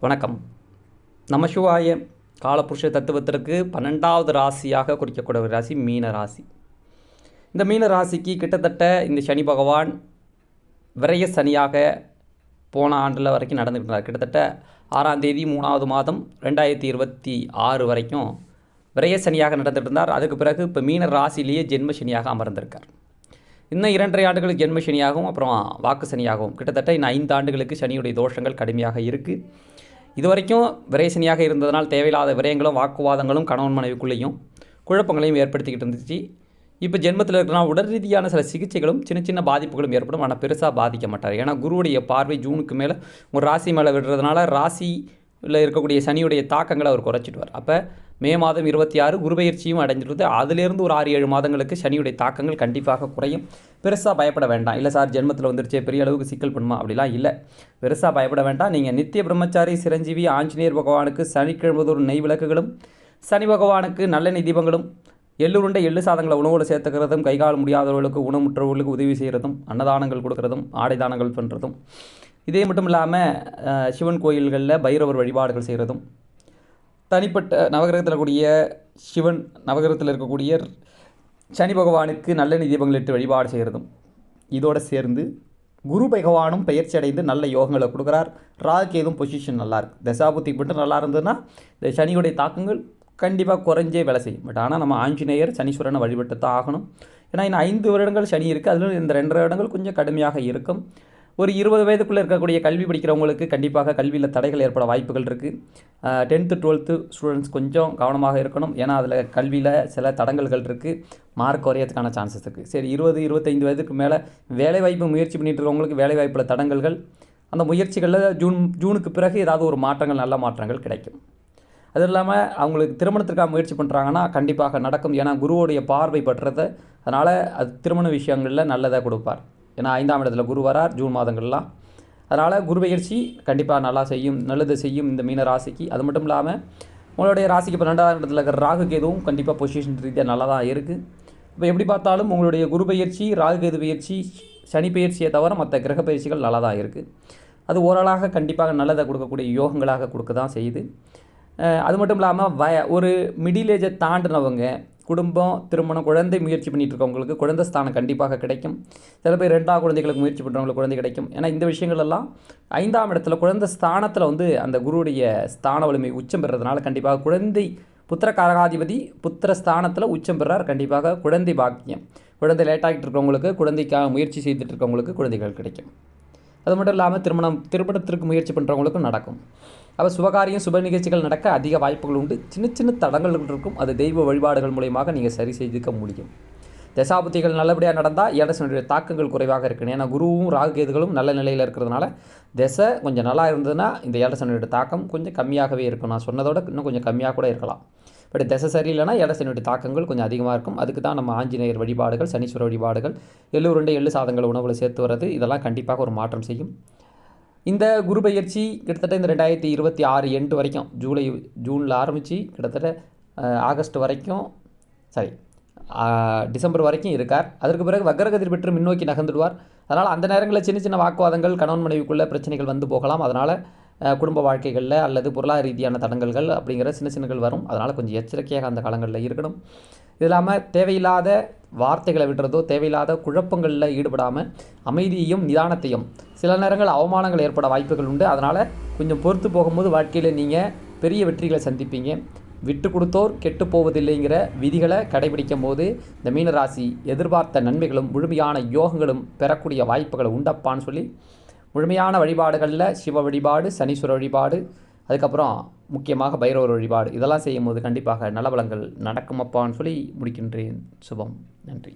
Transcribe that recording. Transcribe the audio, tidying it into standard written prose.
வணக்கம். நமசிவாய. காலபுருஷ தத்துவத்திற்கு 12வது ராசியாக குறிக்கக்கூடிய ஒரு ராசி மீன ராசி. இந்த மீன ராசிக்கு கிட்டத்தட்ட இந்த சனி பகவான் விரய சனியாக போன ஆண்டில் வரைக்கும் நடந்துக்கிட்டார். கிட்டத்தட்ட 6ஆம் தேதி 3வது மாதம் 2026 வரைக்கும் விரய சனியாக நடந்துகிட்டு இருந்தார். அதுக்கு பிறகு இப்போ மீன ராசியிலேயே ஜென்ம சனியாக அமர்ந்திருக்கார். இன்னும் 2.5 ஆண்டுகளுக்கு ஜென்ம சனியாகவும் அப்புறம் வாக்கு சனியாகவும் கிட்டத்தட்ட இன்னும் 5 ஆண்டுகளுக்கு சனியுடைய தோஷங்கள் கடுமையாக இருக்குது. இது வரைக்கும் விரயசனியாக இருந்ததனால் தேவையில்லாத விரயங்களும் வாக்குவாதங்களும் கணவன் மனைவிக்குள்ளேயும் குழப்பங்களையும் ஏற்படுத்திக்கிட்டு இருந்துச்சு. இப்போ ஜென்மத்தில் இருக்கிறனா உடல் ரீதியான சில சிகிச்சைகளும் சின்ன சின்ன பாதிப்புகளும் ஏற்படும். ஆனால் பெருசாக பாதிக்க மாட்டார். ஏன்னா குருவுடைய பார்வை ஜூனுக்கு மேலே ஒரு ராசி மேலே விடுறதுனால ராசியில் இருக்கக்கூடிய சனியுடைய தாக்கங்களை அவர் குறைச்சிடுவார். அப்போ மே மாதம் 26 குருபெயர்ச்சியும் அடைஞ்சிடுது. அதிலிருந்து ஒரு 6-7 மாதங்களுக்கு சனியுடைய தாக்கங்கள் கண்டிப்பாக குறையும். பெருசாக பயப்பட வேண்டாம். இல்லை சார் ஜென்மத்தில் வந்துருச்சே பெரிய அளவுக்கு சிக்கல் பண்ணுமா அப்படிலாம் இல்லை. பெருசாக பயப்பட வேண்டாம். நீங்கள் நித்திய பிரம்மச்சாரி சிரஞ்சீவி ஆஞ்சநேயர் பகவானுக்கு சனிக்கிழமைதோறும் நெய் விளக்குகளும் சனி பகவானுக்கு நல்லெண்ணெய் தீபங்களும் எள்ளுருண்டை எள்ளு சாதங்களை உணவோடு சேர்த்துக்கிறதும் கைகால் முடியாதவர்களுக்கு ஊனமுற்றவர்களுக்கு உதவி செய்கிறதும் அன்னதானங்கள் கொடுக்குறதும் ஆடை தானங்கள் பண்ணுறதும் இதே மட்டும் இல்லாமல் சிவன் கோயில்களில் பைரவர் வழிபாடுகள் செய்கிறதும் தனிப்பட்ட நவகிரகத்தில் இருக்கக்கூடிய சிவன் நவகிரகத்தில் இருக்கக்கூடிய சனி பகவானுக்கு நல்லெண்ணெய் தீபங்கள் இட்டு வழிபாடு செய்கிறதும் இதோடு சேர்ந்து குரு பகவானும் பயிற்சி அடைந்து நல்ல யோகங்களை கொடுக்குறார். ராகுகேதும் பொசிஷன் நல்லாயிருக்கு. தசாபுத்தி மட்டும் நல்லா இருந்ததுன்னா இந்த சனியுடைய தாக்கங்கள் கண்டிப்பாக குறைஞ்சே வேலை செய்யும். பட் ஆனால் நம்ம ஆஞ்சநேயர் சனீஸ்வரனை வழிபட்டு தான் ஆகணும். ஏன்னா இன்னும் 5 வருடங்கள் சனி இருக்குது. அதில் இந்த 2 வருடங்கள் கொஞ்சம் கடுமையாக இருக்கும். ஒரு 20 வயதுக்குள்ளே இருக்கக்கூடிய கல்வி படிக்கிறவங்களுக்கு கண்டிப்பாக கல்வியில் தடைகள் ஏற்பட வாய்ப்புகள் இருக்குது. 10th 12th ஸ்டூடெண்ட்ஸ் கொஞ்சம் கவனமாக இருக்கணும். ஏன்னா அதில் கல்வியில் சில தடங்கல்கள் இருக்குது. மார்க் குறையறதுக்கான சான்சஸ் இருக்குது. சரி 20-25 வயதுக்கு மேலே வேலைவாய்ப்பு முயற்சி பண்ணிகிட்டு இருக்கவங்களுக்கு வேலைவாய்ப்பில் தடங்கல்கள் அந்த முயற்சிகளில் ஜூனுக்கு பிறகு ஏதாவது ஒரு மாற்றங்கள் நல்ல மாற்றங்கள் கிடைக்கும். அது இல்லாமல் அவங்களுக்கு திருமணத்திற்காக முயற்சி பண்ணுறாங்கன்னா கண்டிப்பாக நடக்கும். ஏன்னா குருவோடைய பார்வை படுறது அதனால் அது திருமண விஷயங்களில் நல்லதாக கொடுப்பார். ஏன்னா 5ஆம் இடத்துல குரு வரார் ஜூன் மாதங்கள்லாம். அதனால் குரு பயிற்சி கண்டிப்பாக நல்லா செய்யும், நல்லது செய்யும் இந்த மீன ராசிக்கு. அது மட்டும் இல்லாமல் உங்களுடைய ராசிக்கு இப்போ 2ஆம் இடத்துல இருக்கிற ராகுகேதுவும் கண்டிப்பாக பொசிஷன் ரீதியாக நல்லா தான் இருக்குது. இப்போ எப்படி பார்த்தாலும் உங்களுடைய குரு பயிற்சி ராகுகேது பயிற்சி சனி பயிற்சியை தவிர மற்ற கிரக பயிற்சிகள் நல்லா தான் இருக்குது. அது ஓரளவாக கண்டிப்பாக நல்லதை கொடுக்கக்கூடிய யோகங்களாக கொடுக்க தான் செய்யுது. அது மட்டும் இல்லாமல் ஒரு மிடில் ஏஜை தாண்டினவங்க குடும்பம் திருமணம் குழந்தை முயற்சி பண்ணிகிட்டு இருக்கவங்களுக்கு குழந்தை ஸ்தானம் கண்டிப்பாக கிடைக்கும். சில பேர் 2ஆவது குழந்தைகளுக்கு முயற்சி பண்ணுறவங்களுக்கு குழந்தை கிடைக்கும். ஏன்னா இந்த விஷயங்கள் எல்லாம் 5ஆம் இடத்துல குழந்தை ஸ்தானத்தில் அந்த குருவுடைய ஸ்தான வலிமை உச்சம் பெறுறதுனால கண்டிப்பாக குழந்தை புத்திர காரகாதிபதி புத்திர ஸ்தானத்தில் உச்சம் பெறார். கண்டிப்பாக குழந்தை பாக்கியம் குழந்தை லேட்டாகிட்டு இருக்கவங்களுக்கு குழந்தைக்காக முயற்சி செய்துட்டு இருக்கவங்களுக்கு குழந்தைகள் கிடைக்கும். அது மட்டும் இல்லாமல் திருமணத்திற்கு முயற்சி பண்ணுறவங்களுக்கும் நடக்கும். அப்போ சுபகாரியம் சுப நிகழ்ச்சிகள் நடக்க அதிக வாய்ப்புகள் உண்டு. சின்ன சின்ன தடங்கள் இருக்கும். அது தெய்வ வழிபாடுகள் மூலமாக நீங்கள் சரி செய்துக்க முடியும். தசாபுத்திகள் நல்லபடியாக நடந்தால் ஏழரசனுடைய தாக்கங்கள் குறைவாக இருக்கணும். ஏன்னா குருவும் ராகுகேதுகளும் நல்ல நிலையில் இருக்கிறதுனால திசை கொஞ்சம் நல்லா இருந்ததுன்னா இந்த ஏழரசனுடைய தாக்கம் கொஞ்சம் கம்மியாகவே இருக்கும். நான் சொன்னதோட இன்னும் கொஞ்சம் கம்மியாக கூட இருக்கலாம். பட் திசை சரியில்லைன்னா ஏழரசனுடைய தாக்கங்கள் கொஞ்சம் அதிகமாக இருக்கும். அதுக்கு தான் நம்ம ஆஞ்சநேயர் வழிபாடுகள் சனீஸ்வர வழிபாடுகள் எள்ளுருண்டை எள்ளு சாதங்கள் உணவில் சேர்த்து வர்றது இதெல்லாம் கண்டிப்பாக ஒரு மாற்றம் செய்யும். இந்த குரு பயிற்சி கிட்டத்தட்ட இந்த 2026 எண்டு வரைக்கும் ஜூனில் ஆரம்பித்து கிட்டத்தட்ட ஆகஸ்ட் வரைக்கும் டிசம்பர் வரைக்கும் இருக்கார். அதற்கு பிறகு வக்ரகதிர் பெற்று முன்னோக்கி நகர்ந்துடுவார். அதனால் அந்த நேரங்களில் சின்ன சின்ன வாக்குவாதங்கள் கணவன் மனைவிக்குள்ளே பிரச்சனைகள் வந்து போகலாம். அதனால் குடும்ப வாழ்க்கைகளில் அல்லது பொருளாதார ரீதியான தடங்கல்கள் அப்படிங்கிற சின்ன சின்னங்கள் வரும். அதனால் கொஞ்சம் எச்சரிக்கையாக அந்த காலங்களில் இருக்கணும். இது இல்லாமல் தேவையில்லாத வார்த்தைகளை விடுறதோ தேவையில்லாத குழப்பங்களில் ஈடுபடாமல் அமைதியையும் நிதானத்தையும் சில நேரங்கள் அவமானங்கள் ஏற்பட வாய்ப்புகள் உண்டு. அதனால் கொஞ்சம் பொறுத்து போகும்போது வாழ்க்கையில் நீங்கள் பெரிய வெற்றிகளை சந்திப்பீங்க. விட்டு கொடுத்தோர் கெட்டு போவதில்லைங்கிற விதிகளை கடைபிடிக்கும் போது இந்த மீனராசி எதிர்பார்த்த நன்மைகளும் முழுமையான யோகங்களும் பெறக்கூடிய வாய்ப்புகளை உண்டப்பான்னு சொல்லி முழுமையான வழிபாடுகளில் சிவ வழிபாடு சனீஸ்வர வழிபாடு அதுக்கப்புறம் முக்கியமாக பைரவர் வழிபாடு இதெல்லாம் செய்யும் போது கண்டிப்பாக நலபலங்கள் நடக்குமப்பான்னு சொல்லி முடிக்கின்றேன். சுபம். நன்றி.